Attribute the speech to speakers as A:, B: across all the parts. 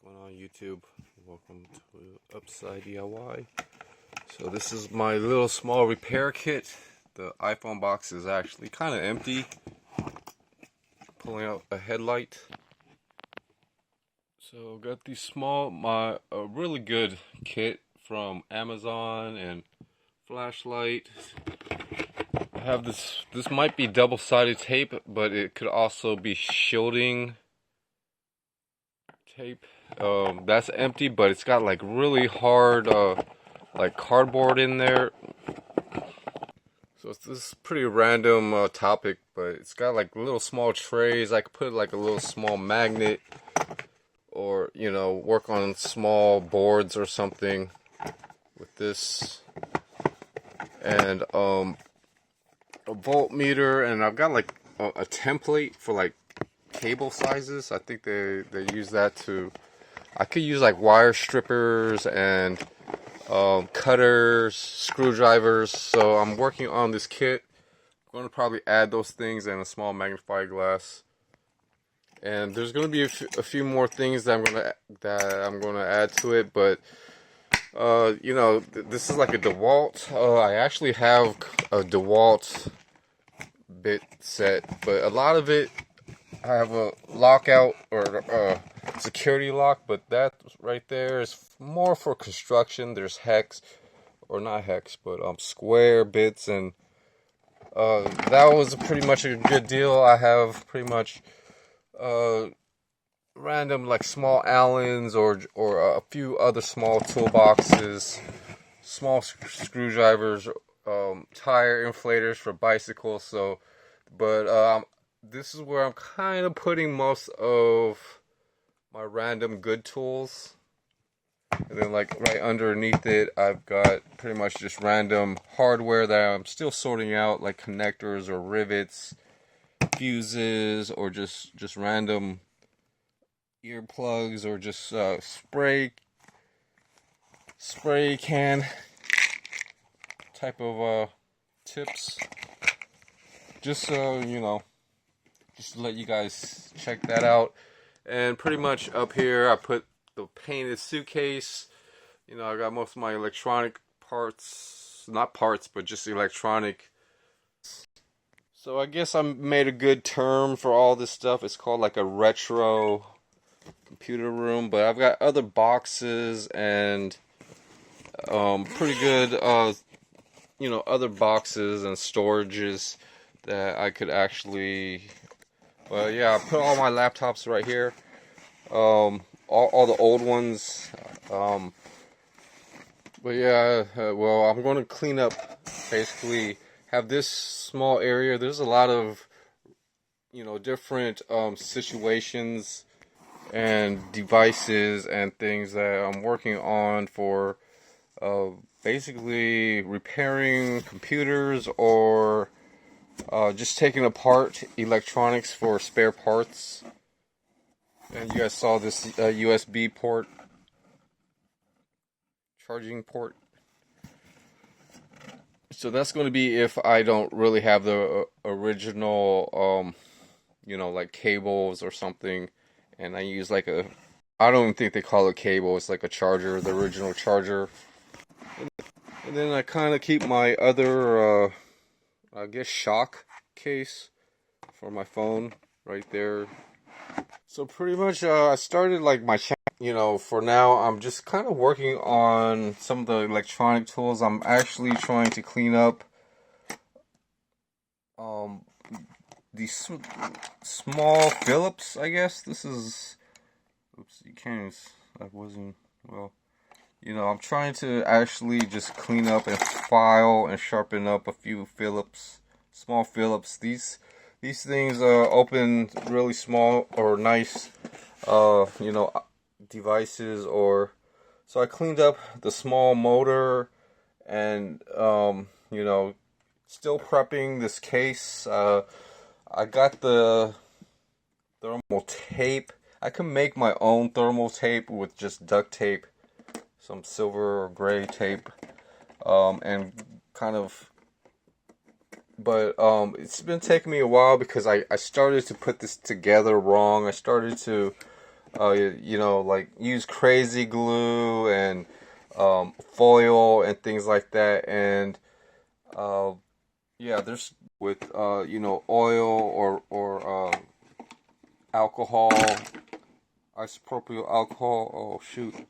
A: Going on YouTube? Welcome to Upside DIY. So this is my little small repair kit. The iPhone box is actually kind of empty. Pulling out a headlight. So got these a really good kit from Amazon and flashlight. I have this might be double-sided tape, but it could also be shielding tape. That's empty, but it's got like really hard like cardboard in there. So it's this pretty random topic, but it's got like little small trays. I could put like a little small magnet, or work on small boards or something with this, and a voltmeter, and I've got like a template for like cable sizes. I think they use that to. I could use like wire strippers and cutters, screwdrivers. So I'm working on this kit. I'm going to probably add those things and a small magnifying glass. And there's going to be a few more things that I'm going to add to it. But this is like a DeWalt. I actually have a DeWalt bit set, but a lot of it I have a lockout or a security lock, but that right there is more for construction. There's hex, or not hex, but square bits, and that was pretty much a good deal. I have pretty much random like small Allens or a few other small toolboxes, small screwdrivers, tire inflators for bicycles. So, but this is where I'm kind of putting most of my random good tools. And then like right underneath it, I've got pretty much just random hardware that I'm still sorting out, like connectors or rivets, fuses, or just random earplugs, or just spray can type of tips. Just just to let you guys check that out. And pretty much up here I put the painted suitcase. I got most of my electronic parts, not parts, but just electronic. So I guess I made a good term for all this stuff. It's called like a retro computer room, but I've got other boxes and pretty good other boxes and storages that I could actually. Well, yeah, I put all my laptops right here. All the old ones. But yeah, well, I'm going to clean up, basically, have this small area. There's a lot of, different situations and devices and things that I'm working on for basically repairing computers, or just taking apart electronics for spare parts. And you guys saw this USB port, charging port. So that's going to be if I don't really have the original, like cables or something, and I use like I don't even think they call it cable. It's like a charger, the original charger. And then I kind of keep my other, I guess, shock case for my phone right there. So pretty much I started like my channel. For now I'm just kind of working on some of the electronic tools. I'm actually trying to clean up these small Phillips, I guess. This is, oops, you can't, I wasn't, well, I'm trying to actually just clean up and file and sharpen up a few Phillips, small Phillips. These things open really small or nice, devices. Or so I cleaned up the small motor, and still prepping this case. I got the thermal tape. I can make my own thermal tape with just duct tape, some silver or gray tape, and kind of. But it's been taking me a while because I started to put this together wrong. I started to you know, like use crazy glue and foil and things like that. And uh, yeah, there's with you know, oil or alcohol, isopropyl alcohol. Oh shoot, I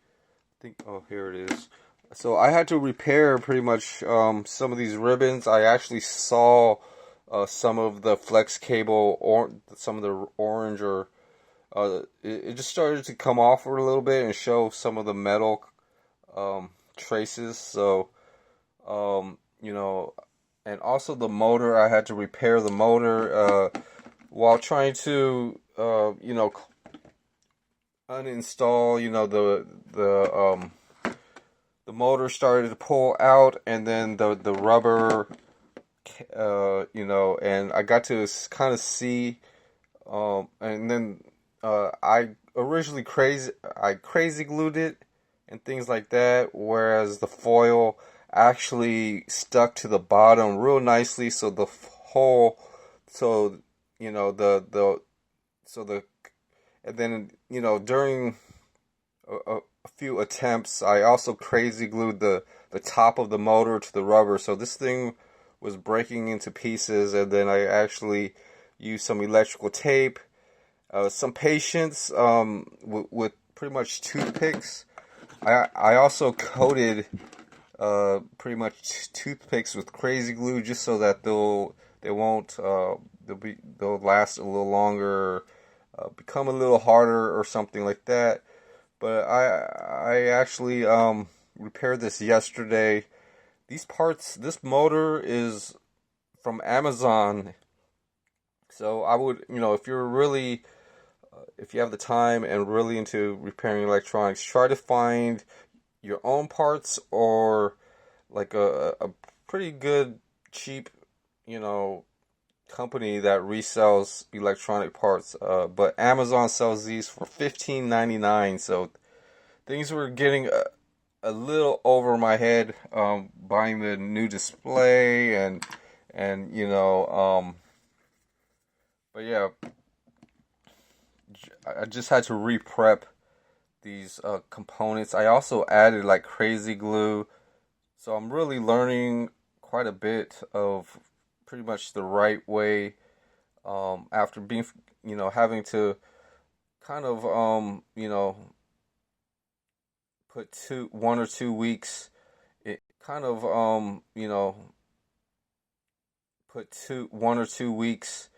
A: think, oh, here it is. So I had to repair pretty much some of these ribbons. I actually saw some of the flex cable or some of the orange or it just started to come off for a little bit and show some of the metal traces. So you know, and also the motor, I had to repair the motor while trying to you know, uninstall, you know, the motor started to pull out, and then the rubber you know, and I got to kind of see and then I crazy glued it and things like that, whereas the foil actually stuck to the bottom real nicely, so the whole, so you know, so the and then, you know, during a few attempts, I also crazy glued the top of the motor to the rubber, so this thing was breaking into pieces, and then I actually used some electrical tape, some patience with pretty much toothpicks. I also coated pretty much toothpicks with crazy glue just so that they'll last a little longer, become a little harder or something like that. But I actually repaired this yesterday. These parts, this motor is from Amazon. So I would, you know, if you're really, if you have the time and really into repairing electronics, try to find your own parts or like a pretty good, cheap, you know, company that resells electronic parts. But Amazon sells these for $15.99. So things were getting a little over my head, buying the new display and you know, but yeah, I just had to re-prep these components. I also added like crazy glue, so I'm really learning quite a bit of pretty much the right way. After being, you know, having to kind of you know, put 1 or 2 weeks, it kind of you know, put 1 or 2 weeks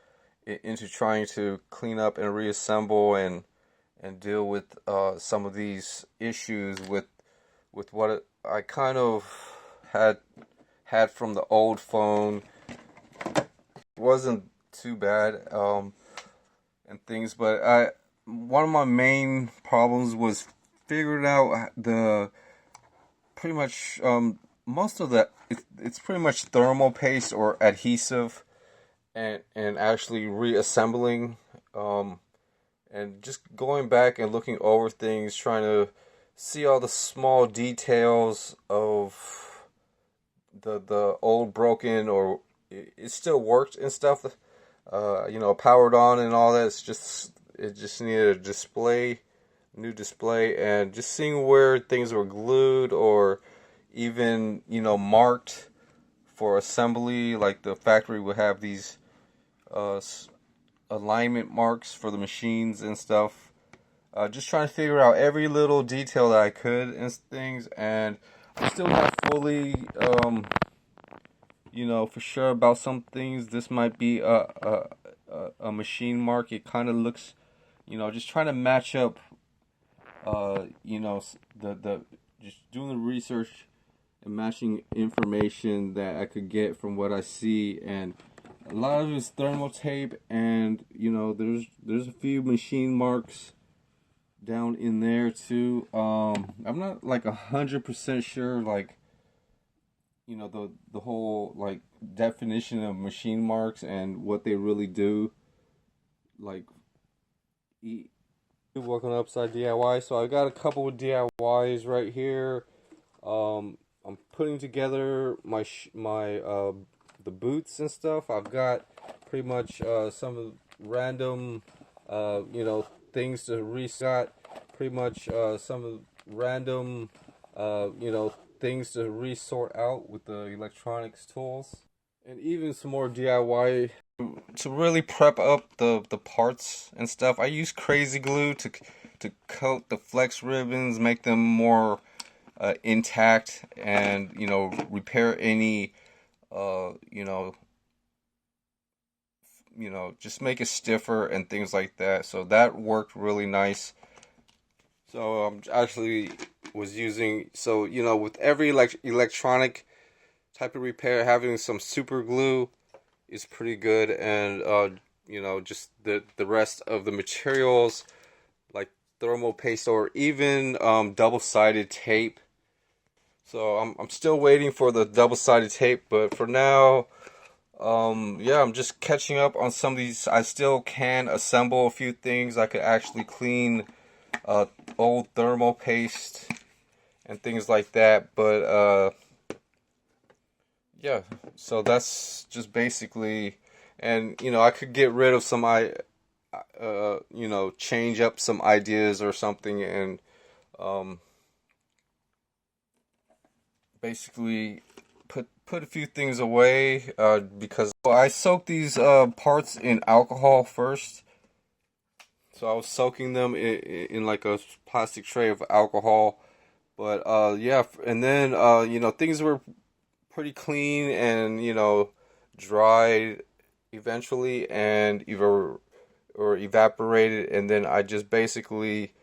A: into trying to clean up and reassemble and deal with some of these issues with I kind of had from the old phone. It wasn't too bad and things, but I one of my main problems was figuring out the pretty much most of it's pretty much thermal paste or adhesive and actually reassembling and just going back and looking over things, trying to see all the small details of the old broken or it still worked and stuff. You know, powered on and all that. It just needed a new display, and just seeing where things were glued or even, you know, marked for assembly. Like the factory would have these uh, alignment marks for the machines and stuff. Just trying to figure out every little detail that I could and things, and I'm still not fully, you know, for sure about some things. This might be a machine mark. It kind of looks, you know, just trying to match up, you know, the just doing the research and matching information that I could get from what I see, and a lot of it is thermal tape, and you know, there's a few machine marks down in there too. I'm not like 100% sure, like, you know, the whole like definition of machine marks and what they really do. Like, welcome to Upside DIY. So I got a couple of DIYs right here. I'm putting together my the boots and stuff. I've got pretty much some random you know, things to reset, pretty much some of random things to resort out with the electronics tools, and even some more DIY to really prep up the parts and stuff. I use crazy glue to coat the flex ribbons, make them more intact, and repair any just make it stiffer and things like that. So that worked really nice. So actually was using, so with every electronic type of repair, having some super glue is pretty good, and just the rest of the materials like thermal paste or even double-sided tape. So I'm still waiting for the double-sided tape, but for now, yeah, I'm just catching up on some of these. I still can assemble a few things. I could actually clean old thermal paste and things like that, but yeah, so that's just basically, and I could get rid of some change up some ideas or something, and basically put a few things away, because I soaked these parts in alcohol first. So I was soaking them in like a plastic tray of alcohol, but yeah, and then things were pretty clean and dried eventually, and either or evaporated, and then I just basically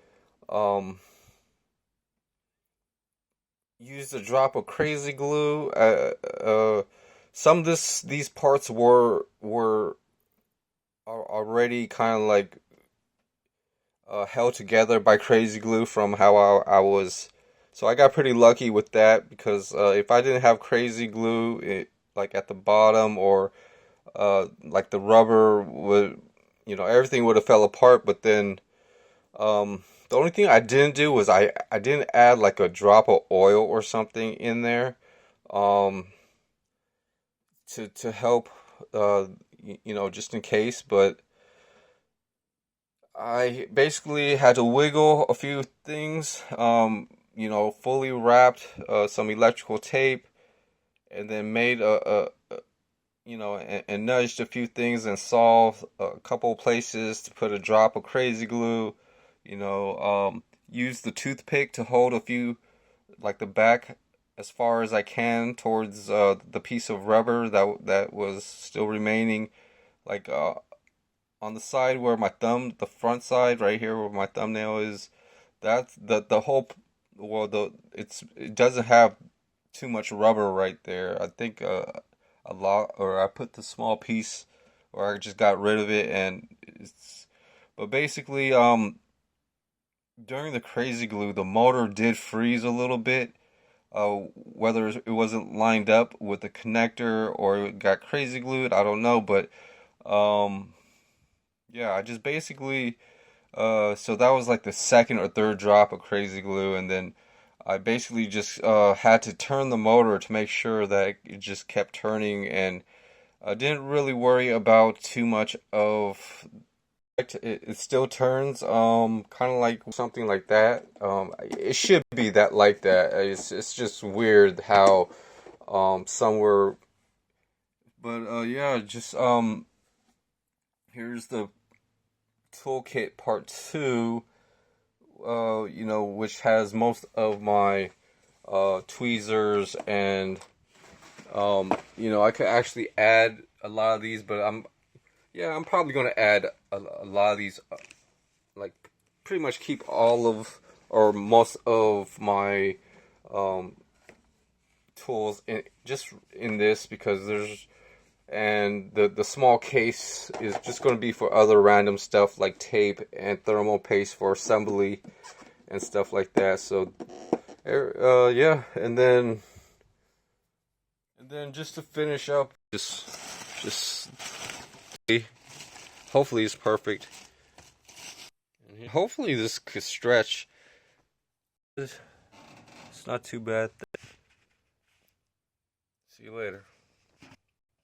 A: used a drop of crazy glue. Some of these parts were already kind of like held together by crazy glue from how I was. So I got pretty lucky with that, because if I didn't have crazy glue like at the bottom, or like the rubber would, everything would have fell apart. But then the only thing I didn't do was I didn't add like a drop of oil or something in there to help, just in case. But I basically had to wiggle a few things, fully wrapped some electrical tape, and then made and nudged a few things and solved a couple places to put a drop of crazy glue. Use the toothpick to hold a few, like the back as far as I can towards the piece of rubber that was still remaining, like on the side where the front side right here where my thumbnail is. That's the whole, it doesn't have too much rubber right there. I think a lot, or I put the small piece, or I just got rid of it, and but basically during the crazy glue, the motor did freeze a little bit. Whether it wasn't lined up with the connector or it got crazy glued, I don't know. But yeah, I just basically so that was like the second or third drop of crazy glue, and then I basically just had to turn the motor to make sure that it just kept turning, and I didn't really worry about too much of it still turns, kind of like something like that. It should be that like that. It's just weird how some were, but yeah, just here's the toolkit part 2. Which has most of my tweezers, and I could actually add a lot of these, but I'm probably gonna add a lot of these, like pretty much keep all of or most of my tools in this, because the small case is just going to be for other random stuff like tape and thermal paste for assembly and stuff like that. So yeah, and then just to finish up, just hopefully it's perfect. Hopefully this could stretch. It's not too bad. See you later.